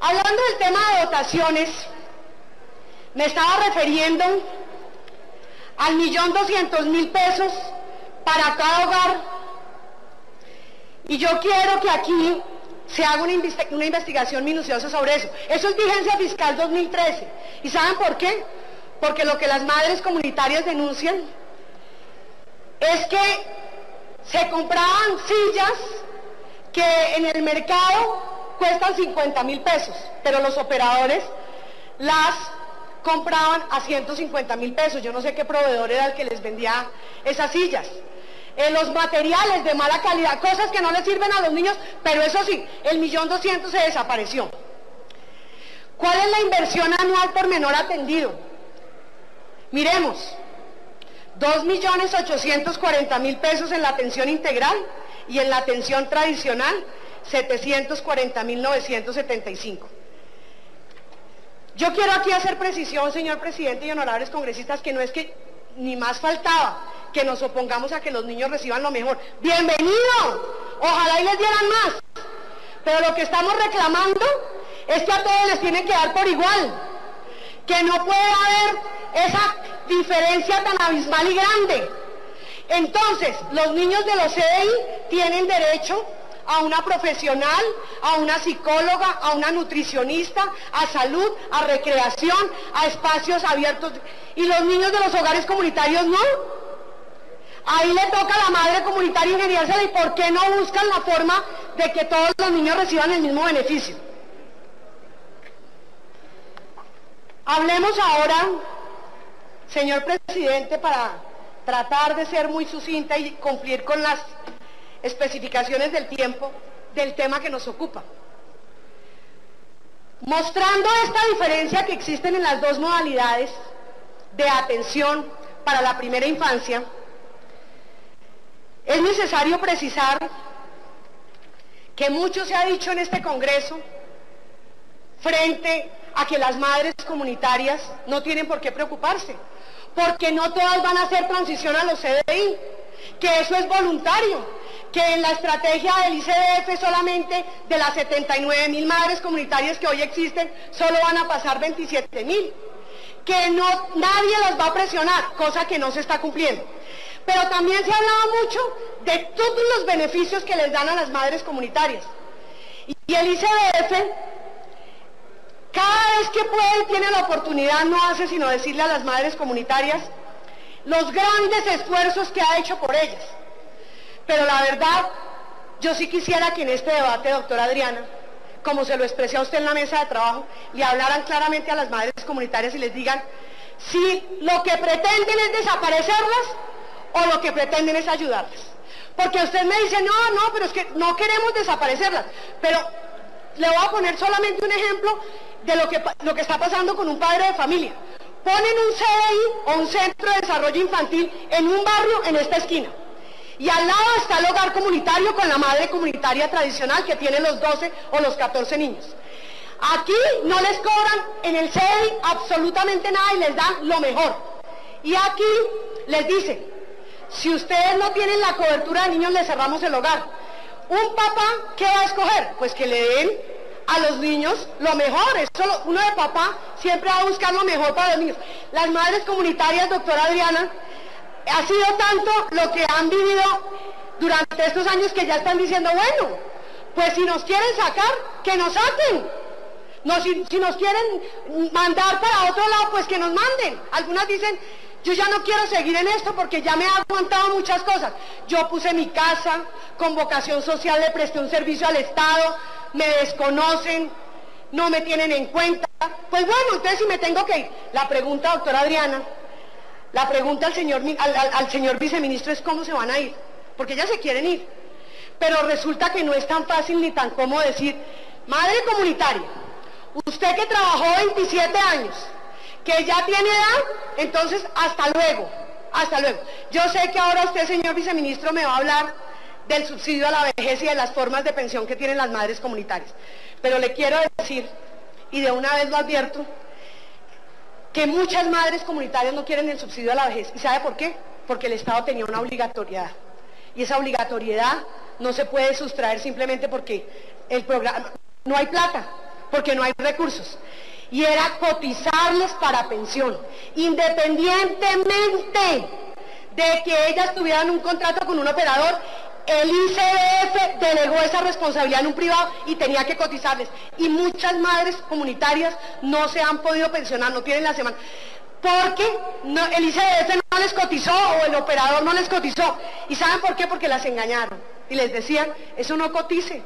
Hablando del tema de dotaciones, me estaba refiriendo al 1.200.000 pesos para cada hogar, y yo quiero que aquí se haga una investigación minuciosa sobre eso. Eso es vigencia fiscal 2013. ¿Y saben por qué? Porque lo que las madres comunitarias denuncian es que se compraban sillas que en el mercado cuestan 50.000 pesos, pero los operadores las compraban a 150.000 pesos. Yo no sé qué proveedor era el que les vendía esas sillas. Los materiales de mala calidad, cosas que no les sirven a los niños, pero eso sí, el 1.200.000 se desapareció. ¿Cuál es la inversión anual por menor atendido? Miremos, 2.840.000 pesos en la atención integral, y en la atención tradicional 740.975. Yo quiero aquí hacer precisión, señor presidente y honorables congresistas, que no es que ni más faltaba que nos opongamos a que los niños reciban lo mejor. ¡Bienvenido! Ojalá y les dieran más. Pero lo que estamos reclamando es que a todos les tienen que dar por igual, que no puede haber esa diferencia tan abismal y grande. Entonces, los niños de los CDI tienen derecho a una profesional, a una psicóloga, a una nutricionista, a salud, a recreación, a espacios abiertos. ¿Y los niños de los hogares comunitarios no? Ahí le toca a la madre comunitaria ingeniársela. ¿Y por qué no buscan la forma de que todos los niños reciban el mismo beneficio? Hablemos ahora, señor presidente, para tratar de ser muy sucinta y cumplir con las especificaciones del tiempo, del tema que nos ocupa. Mostrando esta diferencia que existen en las dos modalidades de atención para la primera infancia, es necesario precisar que mucho se ha dicho en este Congreso frente a que las madres comunitarias no tienen por qué preocuparse, porque no todas van a hacer transición a los CDI, que eso es voluntario, que en la estrategia del ICBF solamente de las 79.000 madres comunitarias que hoy existen, solo van a pasar 27.000, que nadie las va a presionar, cosa que no se está cumpliendo. Pero también se ha hablado mucho de todos los beneficios que les dan a las madres comunitarias. Y el ICBF, cada vez que puede y tiene la oportunidad, no hace sino decirle a las madres comunitarias los grandes esfuerzos que ha hecho por ellas. Pero la verdad, yo sí quisiera que en este debate, doctora Adriana, como se lo expresé a usted en la mesa de trabajo, le hablaran claramente a las madres comunitarias y les digan si lo que pretenden es desaparecerlas o lo que pretenden es ayudarlas. Porque usted me dice, no, pero es que no queremos desaparecerlas. Pero le voy a poner solamente un ejemplo de lo que está pasando con un padre de familia. Ponen un CDI o un centro de desarrollo infantil en un barrio en esta esquina. Y al lado está el hogar comunitario con la madre comunitaria tradicional que tiene los 12 o los 14 niños. Aquí no les cobran en el CDI absolutamente nada y les dan lo mejor. Y aquí les dicen, si ustedes no tienen la cobertura de niños, les cerramos el hogar. Un papá, ¿qué va a escoger? Pues que le den a los niños lo mejor. Eso, uno de papá siempre va a buscar lo mejor para los niños. Las madres comunitarias, doctora Adriana, ha sido tanto lo que han vivido durante estos años que ya están diciendo, bueno, pues si nos quieren sacar, que nos saquen. No, si nos quieren mandar para otro lado, pues que nos manden. Algunas dicen, yo ya no quiero seguir en esto porque ya me he aguantado muchas cosas. Yo puse mi casa, con vocación social le presté un servicio al Estado, me desconocen, no me tienen en cuenta. Pues bueno, entonces si me tengo que ir. La pregunta, doctora Adriana, la pregunta al señor viceministro es cómo se van a ir, porque ya se quieren ir. Pero resulta que no es tan fácil ni tan cómodo decir, madre comunitaria, usted que trabajó 27 años, que ya tiene edad, entonces hasta luego, hasta luego. Yo sé que ahora usted, señor viceministro, me va a hablar del subsidio a la vejez y de las formas de pensión que tienen las madres comunitarias. Pero le quiero decir, y de una vez lo advierto, que muchas madres comunitarias no quieren el subsidio a la vejez. ¿Y sabe por qué? Porque el Estado tenía una obligatoriedad. Y esa obligatoriedad no se puede sustraer simplemente porque el programa, no hay plata. porque no hay recursos. Y era cotizarles para pensión, independientemente de que ellas tuvieran un contrato con un operador. El ICBF delegó esa responsabilidad en un privado y tenía que cotizarles. Y muchas madres comunitarias no se han podido pensionar, no tienen la semana. Porque el ICBF no les cotizó o el operador no les cotizó. ¿Y saben por qué? Porque las engañaron. Y les decían, eso no cotice.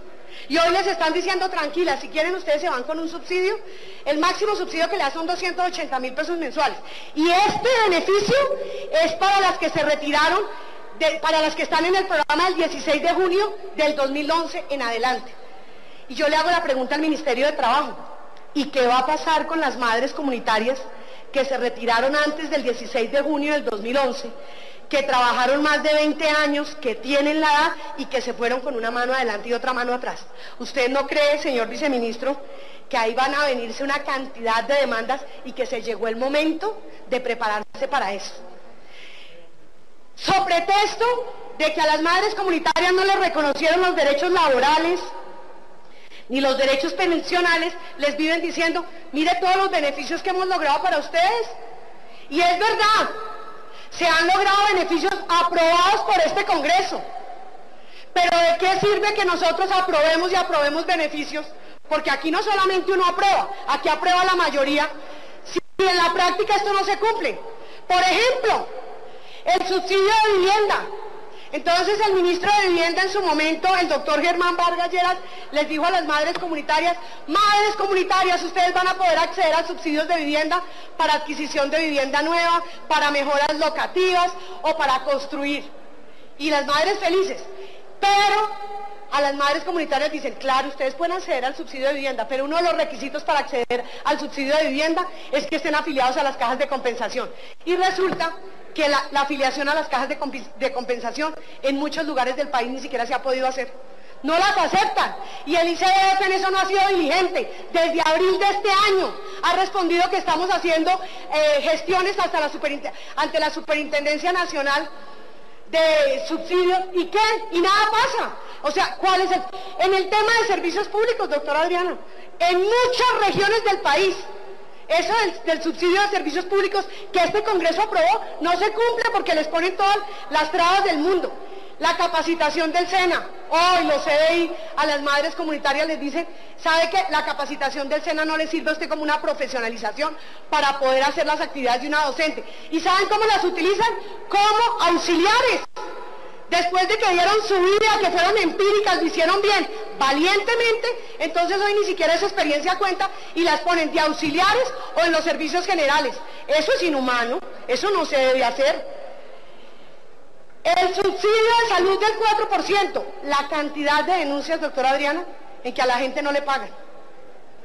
Y hoy les están diciendo, tranquilas, si quieren ustedes se van con un subsidio. El máximo subsidio que le da son 280.000 pesos mensuales. Y este beneficio es para las que se retiraron, para las que están en el programa del 16 de junio del 2011 en adelante. Y yo le hago la pregunta al Ministerio de Trabajo, ¿y qué va a pasar con las madres comunitarias que se retiraron antes del 16 de junio del 2011, que trabajaron más de 20 años, que tienen la edad y que se fueron con una mano adelante y otra mano atrás? ¿Usted no cree, señor viceministro, que ahí van a venirse una cantidad de demandas y que se llegó el momento de prepararse para eso? So pretexto de que a las madres comunitarias no les reconocieron los derechos laborales ni los derechos pensionales, les viven diciendo, mire todos los beneficios que hemos logrado para ustedes. Y es verdad, se han logrado beneficios aprobados por este Congreso. Pero ¿de qué sirve que nosotros aprobemos y aprobemos beneficios? Porque aquí no solamente uno aprueba, aquí aprueba la mayoría, si en la práctica esto no se cumple. Por ejemplo, el subsidio de vivienda. Entonces el ministro de Vivienda en su momento, el doctor Germán Vargas Lleras, les dijo a las madres comunitarias, ustedes van a poder acceder a subsidios de vivienda para adquisición de vivienda nueva, para mejoras locativas o para construir. Y las madres felices. Pero a las madres comunitarias dicen, claro, ustedes pueden acceder al subsidio de vivienda, pero uno de los requisitos para acceder al subsidio de vivienda es que estén afiliados a las cajas de compensación. Y resulta que la afiliación a las cajas de compensación en muchos lugares del país ni siquiera se ha podido hacer. No las aceptan. Y el ICBF en eso no ha sido diligente. Desde abril de este año ha respondido que estamos haciendo gestiones ante la Superintendencia Nacional de Subsidios. ¿Y qué? Y nada pasa. O sea, ¿cuál es en el tema de servicios públicos, doctora Adriana? En muchas regiones del país, eso del subsidio de servicios públicos que este Congreso aprobó no se cumple porque les ponen todas las trabas del mundo. La capacitación del SENA, hoy los CDI a las madres comunitarias les dicen, ¿sabe qué? La capacitación del SENA no le sirve a usted como una profesionalización para poder hacer las actividades de una docente. ¿Y saben cómo las utilizan? Como auxiliares. Después de que dieron su vida, que fueron empíricas, lo hicieron bien, valientemente, entonces hoy ni siquiera esa experiencia cuenta y las ponen de auxiliares o en los servicios generales. Eso es inhumano, eso no se debe hacer. El subsidio de salud del 4%, la cantidad de denuncias, doctora Adriana, en que a la gente no le pagan,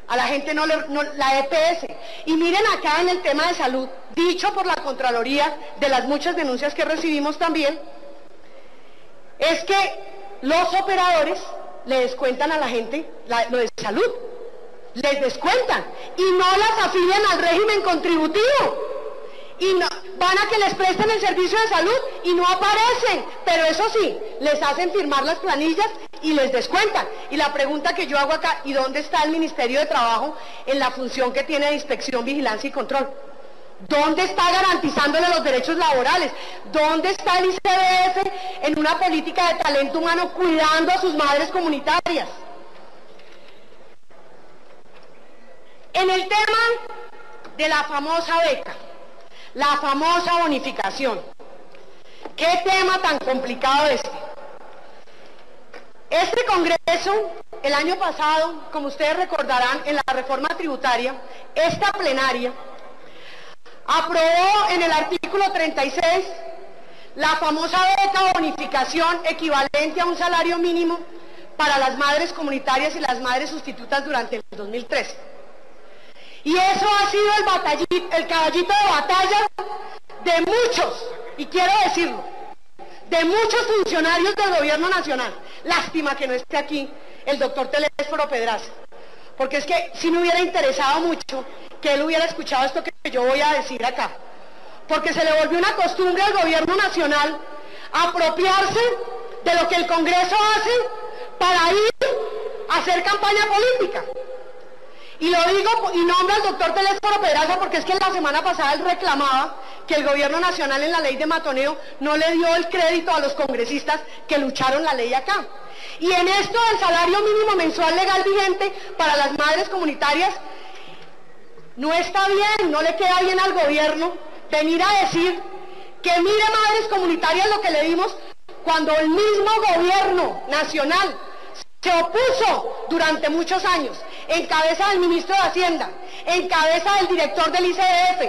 a la gente la EPS. Y miren acá en el tema de salud, dicho por la Contraloría, de las muchas denuncias que recibimos también, es que los operadores le descuentan a la gente lo de salud, les descuentan y no las afilian al régimen contributivo. Y van a que les presten el servicio de salud y no aparecen, pero eso sí, les hacen firmar las planillas y les descuentan. Y la pregunta que yo hago acá, ¿y dónde está el Ministerio de Trabajo en la función que tiene de inspección, vigilancia y control? ¿Dónde está garantizándole los derechos laborales? ¿Dónde está el ICBF en una política de talento humano cuidando a sus madres comunitarias? En el tema de la famosa beca, la famosa bonificación, ¿qué tema tan complicado este? Este Congreso, el año pasado, como ustedes recordarán, en la reforma tributaria, esta plenaria, aprobó en el artículo 36 la famosa beca o bonificación equivalente a un salario mínimo para las madres comunitarias y las madres sustitutas durante el 2013. Y eso ha sido el caballito de batalla de muchos, y quiero decirlo, de muchos funcionarios del gobierno nacional. Lástima que no esté aquí el doctor Telésforo Pedraza, porque es que sí me hubiera interesado mucho que él hubiera escuchado esto que yo voy a decir acá, porque se le volvió una costumbre al gobierno nacional apropiarse de lo que el Congreso hace para ir a hacer campaña política. Y lo digo y nombro al doctor Telésforo Pedraza porque es que la semana pasada él reclamaba que el gobierno nacional en la ley de matoneo no le dio el crédito a los congresistas que lucharon la ley acá. Y en esto del salario mínimo mensual legal vigente para las madres comunitarias, no está bien, no le queda bien al gobierno venir a decir que mire madres comunitarias lo que le dimos cuando el mismo gobierno nacional se opuso durante muchos años, en cabeza del ministro de Hacienda, en cabeza del director del ICDF,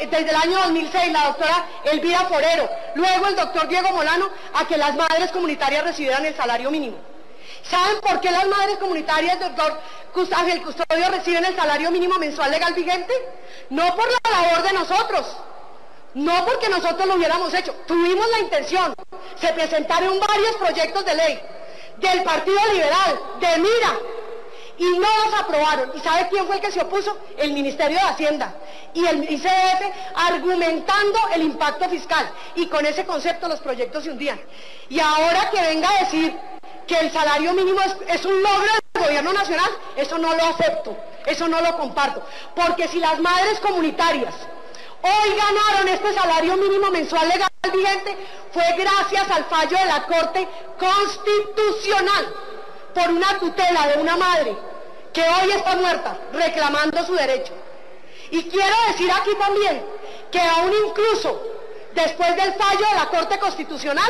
desde el año 2006, la doctora Elvira Forero, luego el doctor Diego Molano, a que las madres comunitarias recibieran el salario mínimo. ¿Saben por qué las madres comunitarias, doctor Ángel Custodio, reciben el salario mínimo mensual legal vigente? No por la labor de nosotros, no porque nosotros lo hubiéramos hecho, tuvimos la intención, se presentaron varios proyectos de ley, del Partido Liberal, de Mira, y no los aprobaron. ¿Y sabe quién fue el que se opuso? El Ministerio de Hacienda y el ICDF, argumentando el impacto fiscal, y con ese concepto los proyectos se hundían. Y ahora que venga a decir que el salario mínimo es un logro del gobierno nacional, eso no lo acepto, eso no lo comparto, porque si las madres comunitarias hoy ganaron este salario mínimo mensual legal vigente, fue gracias al fallo de la Corte Constitucional por una tutela de una madre que hoy está muerta reclamando su derecho. Y quiero decir aquí también que aún incluso después del fallo de la Corte Constitucional,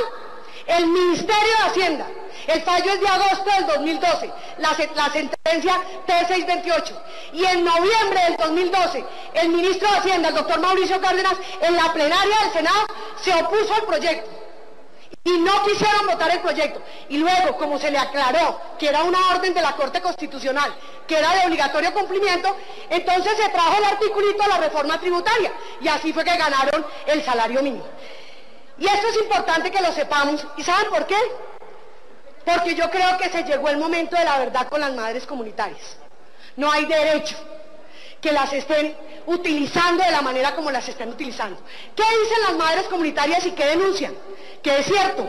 el Ministerio de Hacienda, el fallo es de agosto del 2012, la sentencia T628, y en noviembre del 2012, el ministro de Hacienda, el doctor Mauricio Cárdenas, en la plenaria del Senado, se opuso al proyecto, y no quisieron votar el proyecto. Y luego, como se le aclaró que era una orden de la Corte Constitucional, que era de obligatorio cumplimiento, entonces se trajo el articulito de la reforma tributaria, y así fue que ganaron el salario mínimo. Y esto es importante que lo sepamos, ¿y saben por qué? Porque yo creo que se llegó el momento de la verdad con las madres comunitarias. No hay derecho que las estén utilizando de la manera como las estén utilizando. ¿Qué dicen las madres comunitarias y qué denuncian? Que es cierto.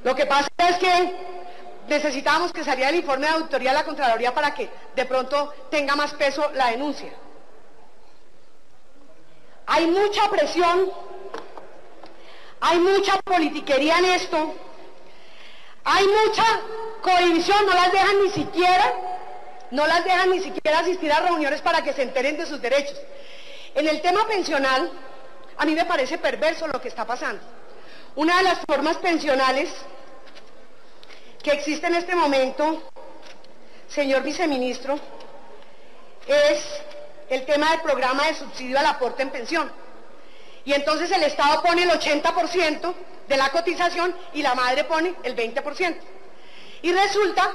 Lo que pasa es que necesitábamos que saliera el informe de auditoría de la Contraloría para que de pronto tenga más peso la denuncia. Hay mucha presión, hay mucha politiquería en esto, hay mucha cohibición, no las dejan ni siquiera asistir a reuniones para que se enteren de sus derechos. En el tema pensional, a mí me parece perverso lo que está pasando. Una de las formas pensionales que existe en este momento, señor viceministro, es el tema del programa de subsidio al aporte en pensión. Y entonces el Estado pone el 80% de la cotización y la madre pone el 20%. Y resulta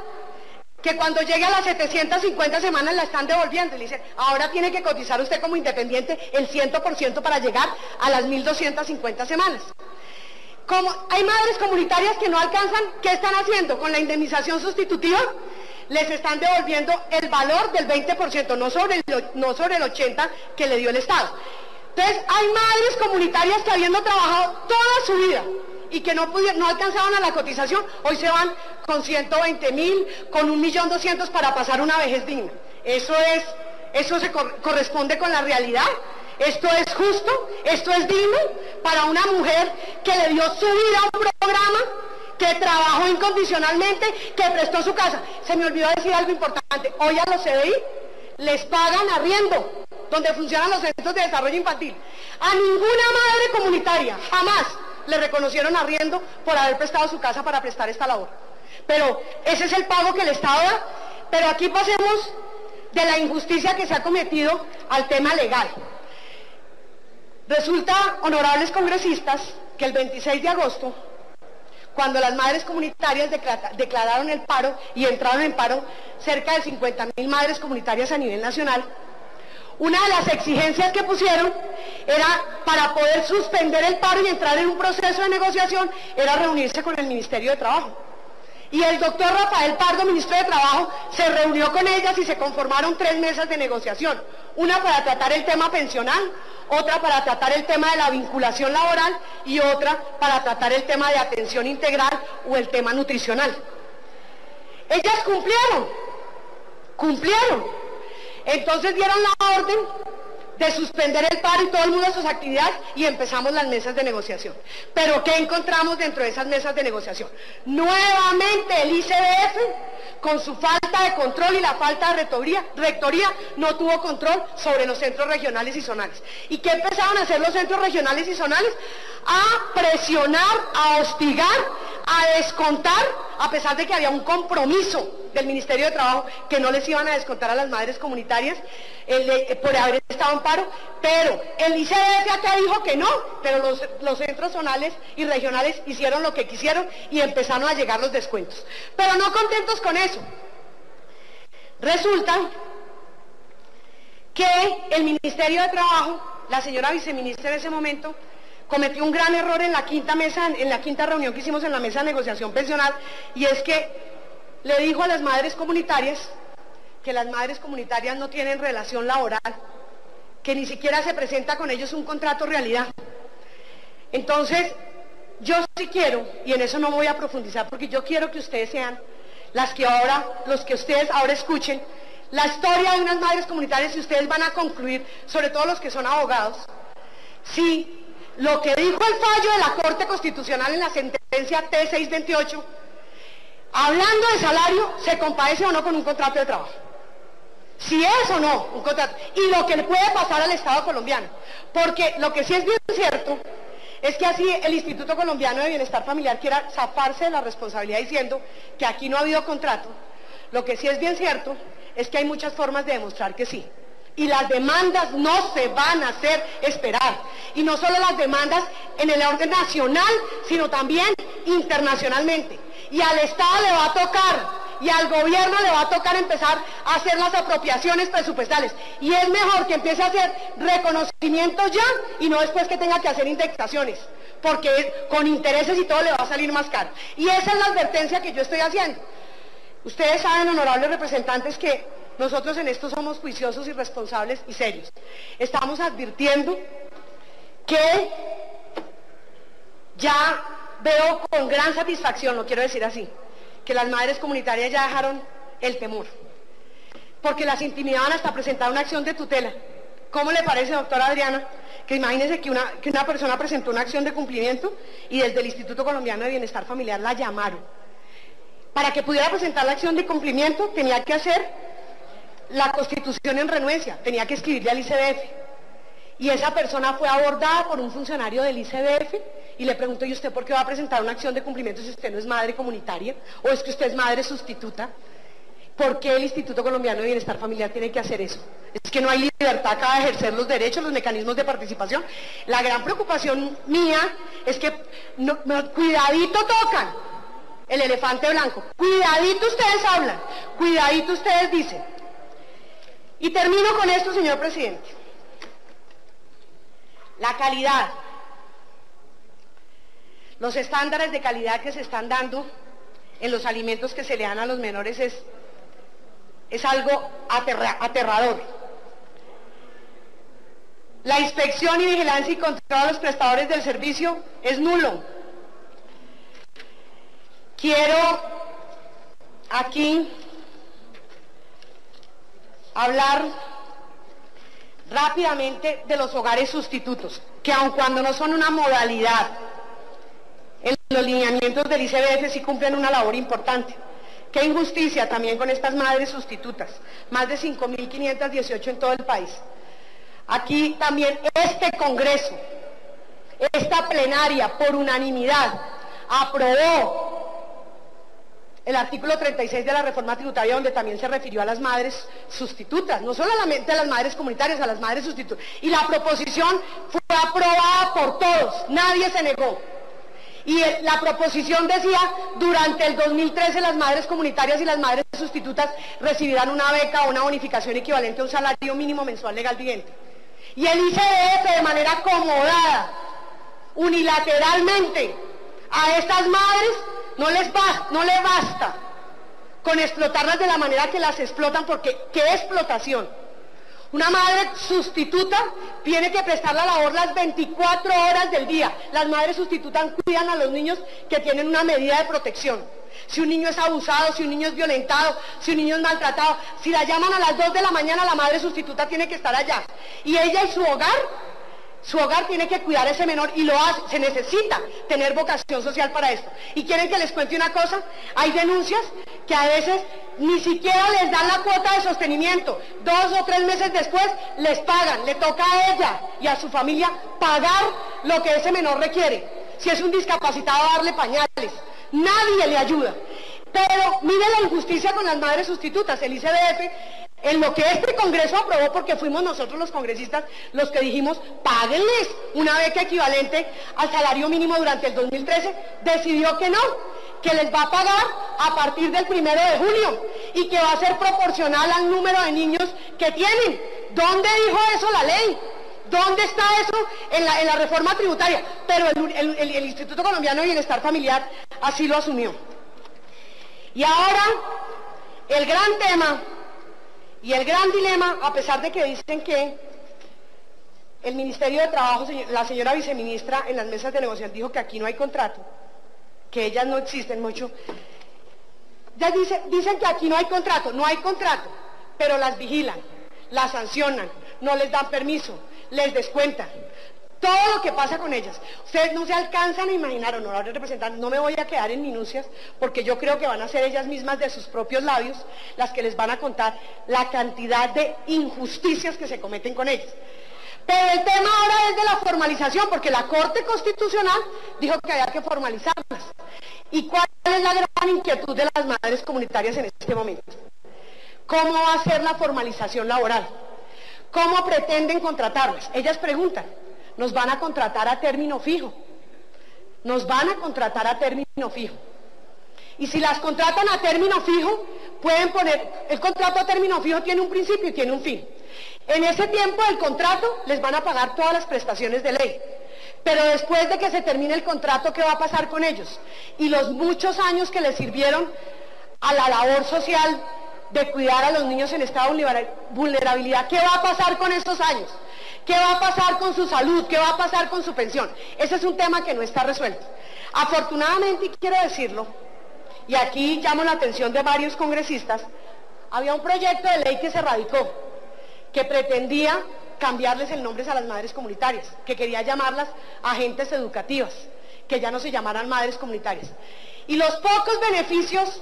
que cuando llegue a las 750 semanas la están devolviendo y le dicen, ahora tiene que cotizar usted como independiente el 100% para llegar a las 1250 semanas. Como hay madres comunitarias que no alcanzan, ¿qué están haciendo? Con la indemnización sustitutiva les están devolviendo el valor del 20%, no sobre el 80% que le dio el Estado. Entonces hay madres comunitarias que habiendo trabajado toda su vida y que no alcanzaban a la cotización, hoy se van con 120.000, con 1.200.000 para pasar una vejez digna. Eso se corresponde con la realidad. Esto es justo, esto es digno para una mujer que le dio su vida a un programa, que trabajó incondicionalmente, que prestó su casa. Se me olvidó decir algo importante. Hoy a los CDI les pagan arriendo, donde funcionan los centros de desarrollo infantil. A ninguna madre comunitaria jamás le reconocieron arriendo por haber prestado su casa para prestar esta labor. Pero ese es el pago que el Estado da. Pero aquí pasemos de la injusticia que se ha cometido al tema legal. Resulta, honorables congresistas, que el 26 de agosto, cuando las madres comunitarias declararon el paro y entraron en paro cerca de 50.000 madres comunitarias a nivel nacional, una de las exigencias que pusieron era, para poder suspender el paro y entrar en un proceso de negociación, era reunirse con el Ministerio de Trabajo. Y el doctor Rafael Pardo, ministro de Trabajo, se reunió con ellas y se conformaron 3 mesas de negociación. Una para tratar el tema pensional, otra para tratar el tema de la vinculación laboral y otra para tratar el tema de atención integral o el tema nutricional. Ellas cumplieron, Entonces dieron la orden de suspender el paro y todo el mundo sus actividades y empezamos las mesas de negociación. Pero ¿qué encontramos dentro de esas mesas de negociación? Nuevamente el ICBF, con su falta de control y la falta de rectoría, no tuvo control sobre los centros regionales y zonales. ¿Y qué empezaron a hacer los centros regionales y zonales? A presionar, a hostigar, a descontar, a pesar de que había un compromiso del Ministerio de Trabajo que no les iban a descontar a las madres comunitarias por haber estado en paro, pero el ICBF acá dijo que no, pero los centros zonales y regionales hicieron lo que quisieron y empezaron a llegar los descuentos. Pero no contentos con eso, resulta que el Ministerio de Trabajo, la señora viceministra en ese momento, cometió un gran error en la quinta reunión que hicimos en la mesa de negociación pensional, y es que le dijo a las madres comunitarias que las madres comunitarias no tienen relación laboral, que ni siquiera se presenta con ellos un contrato realidad. Entonces, yo sí quiero, y en eso no voy a profundizar, porque yo quiero que ustedes sean los que ustedes ahora escuchen la historia de unas madres comunitarias, y ustedes van a concluir, sobre todo los que son abogados, si lo que dijo el fallo de la Corte Constitucional en la sentencia T628, hablando de salario, se compadece o no con un contrato de trabajo. Si es o no un contrato, y lo que le puede pasar al Estado colombiano, porque lo que sí es bien cierto es que así el Instituto Colombiano de Bienestar Familiar quiera zafarse de la responsabilidad diciendo que aquí no ha habido contrato, lo que sí es bien cierto es que hay muchas formas de demostrar que sí. Y las demandas no se van a hacer esperar. Y no solo las demandas en el orden nacional, sino también internacionalmente. Y al Estado le va a tocar, y al gobierno le va a tocar empezar a hacer las apropiaciones presupuestales. Y es mejor que empiece a hacer reconocimientos ya, y no después que tenga que hacer indexaciones, porque con intereses y todo le va a salir más caro. Y esa es la advertencia que yo estoy haciendo. Ustedes saben, honorables representantes, que nosotros en esto somos juiciosos y responsables y serios. Estamos advirtiendo que ya veo con gran satisfacción, lo quiero decir así, que las madres comunitarias ya dejaron el temor, porque las intimidaban hasta presentar una acción de tutela. ¿Cómo le parece, doctora Adriana, que imagínese que una persona presentó una acción de cumplimiento y desde el Instituto Colombiano de Bienestar Familiar la llamaron? Para que pudiera presentar la acción de cumplimiento tenía que hacer la Constitución en renuencia, tenía que escribirle al ICBF, y esa persona fue abordada por un funcionario del ICBF y le preguntó: ¿y usted por qué va a presentar una acción de cumplimiento si usted no es madre comunitaria? ¿O es que usted es madre sustituta? ¿Por qué el Instituto Colombiano de Bienestar Familiar tiene que hacer eso? ¿Es que no hay libertad acá de ejercer los derechos, los mecanismos de participación? La gran preocupación mía es que cuidadito tocan el elefante blanco, cuidadito ustedes hablan, cuidadito ustedes dicen. Y termino con esto, señor presidente. La calidad, los estándares de calidad que se están dando en los alimentos que se le dan a los menores es algo aterrador. La inspección y vigilancia y control a los prestadores del servicio es nulo. Quiero aquí hablar rápidamente de los hogares sustitutos, que aun cuando no son una modalidad en los lineamientos del ICBF, sí cumplen una labor importante. Qué injusticia también con estas madres sustitutas, más de 5.518 en todo el país. Aquí también este Congreso, esta plenaria, por unanimidad, aprobó el artículo 36 de la reforma tributaria, donde también se refirió a las madres sustitutas, no solamente a las madres comunitarias, a las madres sustitutas. Y la proposición fue aprobada por todos, nadie se negó. Y la proposición decía: durante el 2013 las madres comunitarias y las madres sustitutas recibirán una beca o una bonificación equivalente a un salario mínimo mensual legal vigente. Y el ICBF, de manera acomodada, unilateralmente, a estas madres no les basta con explotarlas de la manera que las explotan, porque ¿qué explotación? Una madre sustituta tiene que prestar la labor las 24 horas del día. Las madres sustitutas cuidan a los niños que tienen una medida de protección. Si un niño es abusado, si un niño es violentado, si un niño es maltratado, si la llaman a las 2 de la mañana, la madre sustituta tiene que estar allá. Y ella y su hogar tiene que cuidar a ese menor y lo hace. Se necesita tener vocación social para esto. ¿Y quieren que les cuente una cosa? Hay denuncias que a veces ni siquiera les dan la cuota de sostenimiento. 2 o 3 meses después les pagan. Le toca a ella y a su familia pagar lo que ese menor requiere. Si es un discapacitado, darle pañales. Nadie le ayuda. Pero mire la injusticia con las madres sustitutas. El ICBF, en lo que este Congreso aprobó, porque fuimos nosotros los congresistas los que dijimos, páguenles una beca equivalente al salario mínimo durante el 2013, decidió que no, que les va a pagar a partir del 1 de junio y que va a ser proporcional al número de niños que tienen. ¿Dónde dijo eso la ley? ¿Dónde está eso en la reforma tributaria? Pero el Instituto Colombiano de Bienestar Familiar así lo asumió. Y ahora, el gran tema y el gran dilema, a pesar de que dicen que el Ministerio de Trabajo, la señora viceministra en las mesas de negociación dijo que aquí no hay contrato, que ellas no existen mucho. Ya dicen que aquí no hay contrato, pero las vigilan, las sancionan, no les dan permiso, les descuentan. Todo lo que pasa con ellas. Ustedes no se alcanzan a imaginar, honorables representantes, no me voy a quedar en minucias, porque yo creo que van a ser ellas mismas de sus propios labios las que les van a contar la cantidad de injusticias que se cometen con ellas. Pero el tema ahora es de la formalización, porque la Corte Constitucional dijo que había que formalizarlas. ¿Y cuál es la gran inquietud de las madres comunitarias en este momento? ¿Cómo va a ser la formalización laboral? ¿Cómo pretenden contratarlas? Ellas preguntan, ¿nos van a contratar a término fijo? Nos van a contratar a término fijo. Y si las contratan a término fijo, pueden poner, el contrato a término fijo tiene un principio y tiene un fin. En ese tiempo del contrato les van a pagar todas las prestaciones de ley. Pero después de que se termine el contrato, ¿qué va a pasar con ellos? Y los muchos años que les sirvieron a la labor social de cuidar a los niños en estado de vulnerabilidad, ¿qué va a pasar con esos años? ¿Qué va a pasar con su salud? ¿Qué va a pasar con su pensión? Ese es un tema que no está resuelto. Afortunadamente, y quiero decirlo, y aquí llamo la atención de varios congresistas, había un proyecto de ley que se radicó, que pretendía cambiarles el nombre a las madres comunitarias, que quería llamarlas agentes educativas, que ya no se llamaran madres comunitarias. Y los pocos beneficios,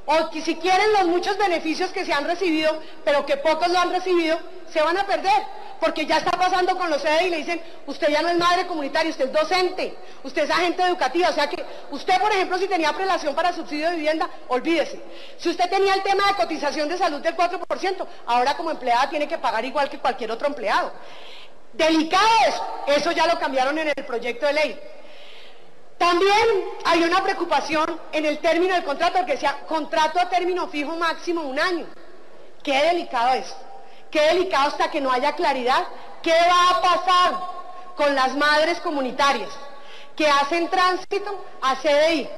o que si quieren los muchos beneficios que se han recibido, pero que pocos lo han recibido, se van a perder, porque ya está pasando con los CDI y le dicen, usted ya no es madre comunitaria, usted es docente, usted es agente educativa, o sea que usted, por ejemplo, si tenía prelación para subsidio de vivienda, olvídese. Si usted tenía el tema de cotización de salud del 4%, ahora como empleada tiene que pagar igual que cualquier otro empleado. Delicado eso ya lo cambiaron en el proyecto de ley. También hay una preocupación en el término del contrato, porque decía contrato a término fijo máximo 1 año. Qué delicado es, qué delicado hasta que no haya claridad. ¿Qué va a pasar con las madres comunitarias que hacen tránsito a CDI?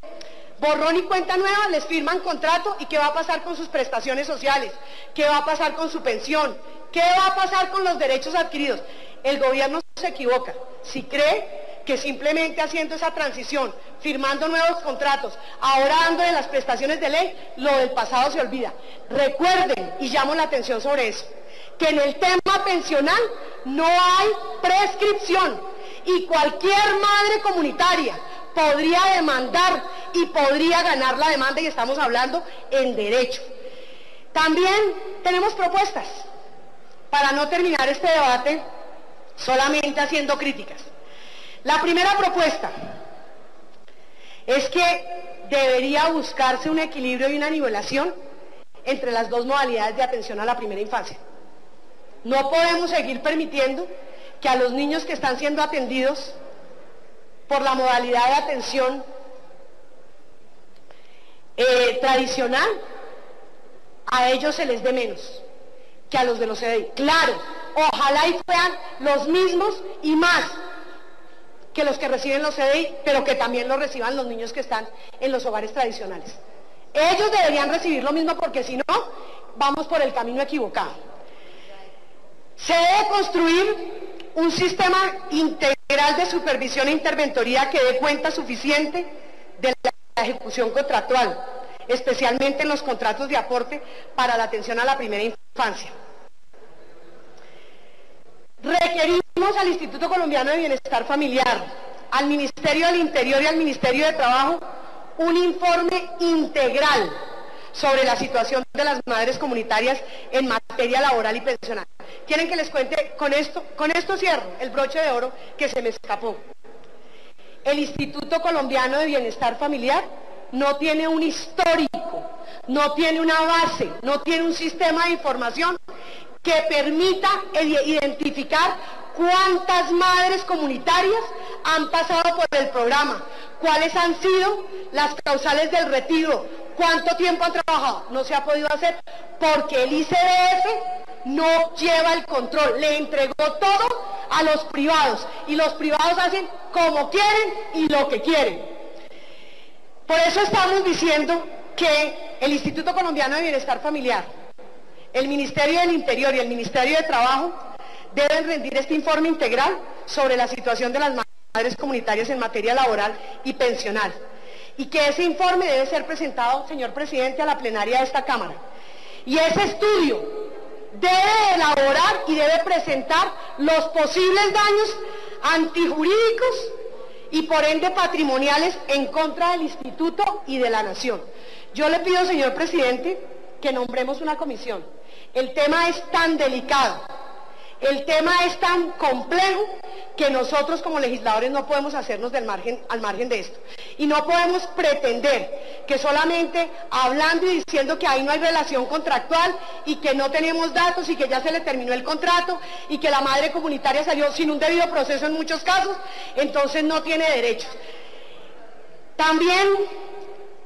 Borrón y cuenta nueva, les firman contrato, y ¿qué va a pasar con sus prestaciones sociales? ¿Qué va a pasar con su pensión? ¿Qué va a pasar con los derechos adquiridos? El gobierno se equivoca si cree que simplemente haciendo esa transición, firmando nuevos contratos, ahora dándole las prestaciones de ley, lo del pasado se olvida. Recuerden, y llamo la atención sobre eso, que en el tema pensional no hay prescripción, y cualquier madre comunitaria podría demandar y podría ganar la demanda, y estamos hablando en derecho. También tenemos propuestas para no terminar este debate solamente haciendo críticas. La primera propuesta es que debería buscarse un equilibrio y una nivelación entre las dos modalidades de atención a la primera infancia. No podemos seguir permitiendo que a los niños que están siendo atendidos por la modalidad de atención tradicional, a ellos se les dé menos que a los de los CDI. Claro, ojalá y sean los mismos y más que los que reciben los CDI, pero que también lo reciban los niños que están en los hogares tradicionales. Ellos deberían recibir lo mismo, porque si no, vamos por el camino equivocado. Se debe construir un sistema integral de supervisión e interventoría que dé cuenta suficiente de la ejecución contractual. especialmente en los contratos de aporte para la atención a la primera infancia. Requerimos al Instituto Colombiano de Bienestar Familiar, al Ministerio del Interior y al Ministerio de Trabajo un informe integral sobre la situación de las madres comunitarias en materia laboral y pensional. ¿Quieren que les cuente? Con esto cierro el broche de oro que se me escapó. El Instituto Colombiano de Bienestar Familiar no tiene un histórico, no tiene una base, no tiene un sistema de información que permita identificar cuántas madres comunitarias han pasado por el programa, cuáles han sido las causales del retiro, cuánto tiempo han trabajado. No se ha podido hacer porque el ICBF no lleva el control, le entregó todo a los privados y los privados hacen como quieren y lo que quieren. Por eso estamos diciendo que el Instituto Colombiano de Bienestar Familiar, el Ministerio del Interior y el Ministerio de Trabajo deben rendir este informe integral sobre la situación de las madres comunitarias en materia laboral y pensional. Y que ese informe debe ser presentado, señor presidente, a la plenaria de esta Cámara. Y ese estudio debe elaborar y debe presentar los posibles daños antijurídicos y por ende patrimoniales en contra del Instituto y de la Nación. Yo le pido, señor presidente, que nombremos una comisión. El tema es tan delicado, el tema es tan complejo que nosotros como legisladores no podemos hacernos al margen de esto. Y no podemos pretender que solamente hablando y diciendo que ahí no hay relación contractual y que no tenemos datos y que ya se le terminó el contrato y que la madre comunitaria salió sin un debido proceso en muchos casos, entonces no tiene derechos. También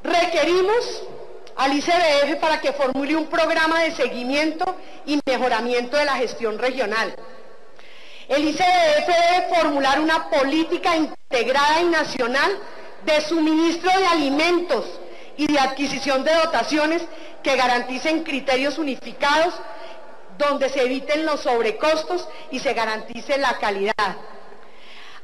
requerimos al ICBF para que formule un programa de seguimiento y mejoramiento de la gestión regional. El ICBF debe formular una política integrada y nacional de suministro de alimentos y de adquisición de dotaciones que garanticen criterios unificados, donde se eviten los sobrecostos y se garantice la calidad.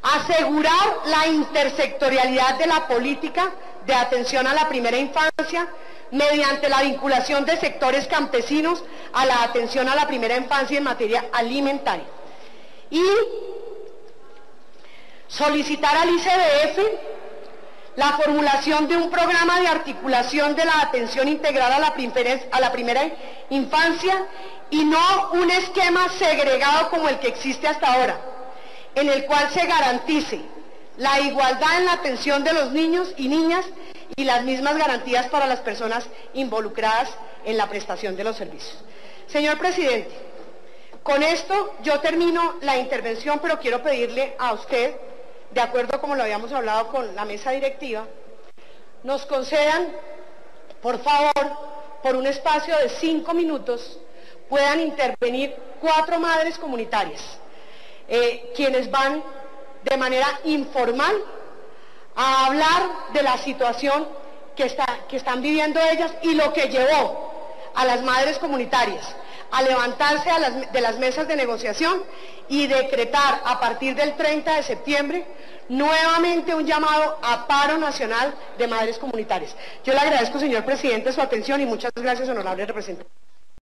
Asegurar la intersectorialidad de la política de atención a la primera infancia mediante la vinculación de sectores campesinos a la atención a la primera infancia en materia alimentaria. Y solicitar al ICBF la formulación de un programa de articulación de la atención integral a la primera infancia y no un esquema segregado como el que existe hasta ahora, en el cual se garantice la igualdad en la atención de los niños y niñas y las mismas garantías para las personas involucradas en la prestación de los servicios. Señor presidente, con esto yo termino la intervención, pero quiero pedirle a usted, de acuerdo como lo habíamos hablado con la mesa directiva, nos concedan, por favor, por un espacio de 5 minutos, puedan intervenir 4 madres comunitarias, quienes van de manera informal a hablar de la situación que están viviendo ellas y lo que llevó a las madres comunitarias a levantarse de las mesas de negociación y decretar a partir del 30 de septiembre nuevamente un llamado a paro nacional de madres comunitarias. Yo le agradezco, señor presidente, su atención y muchas gracias, honorable representante.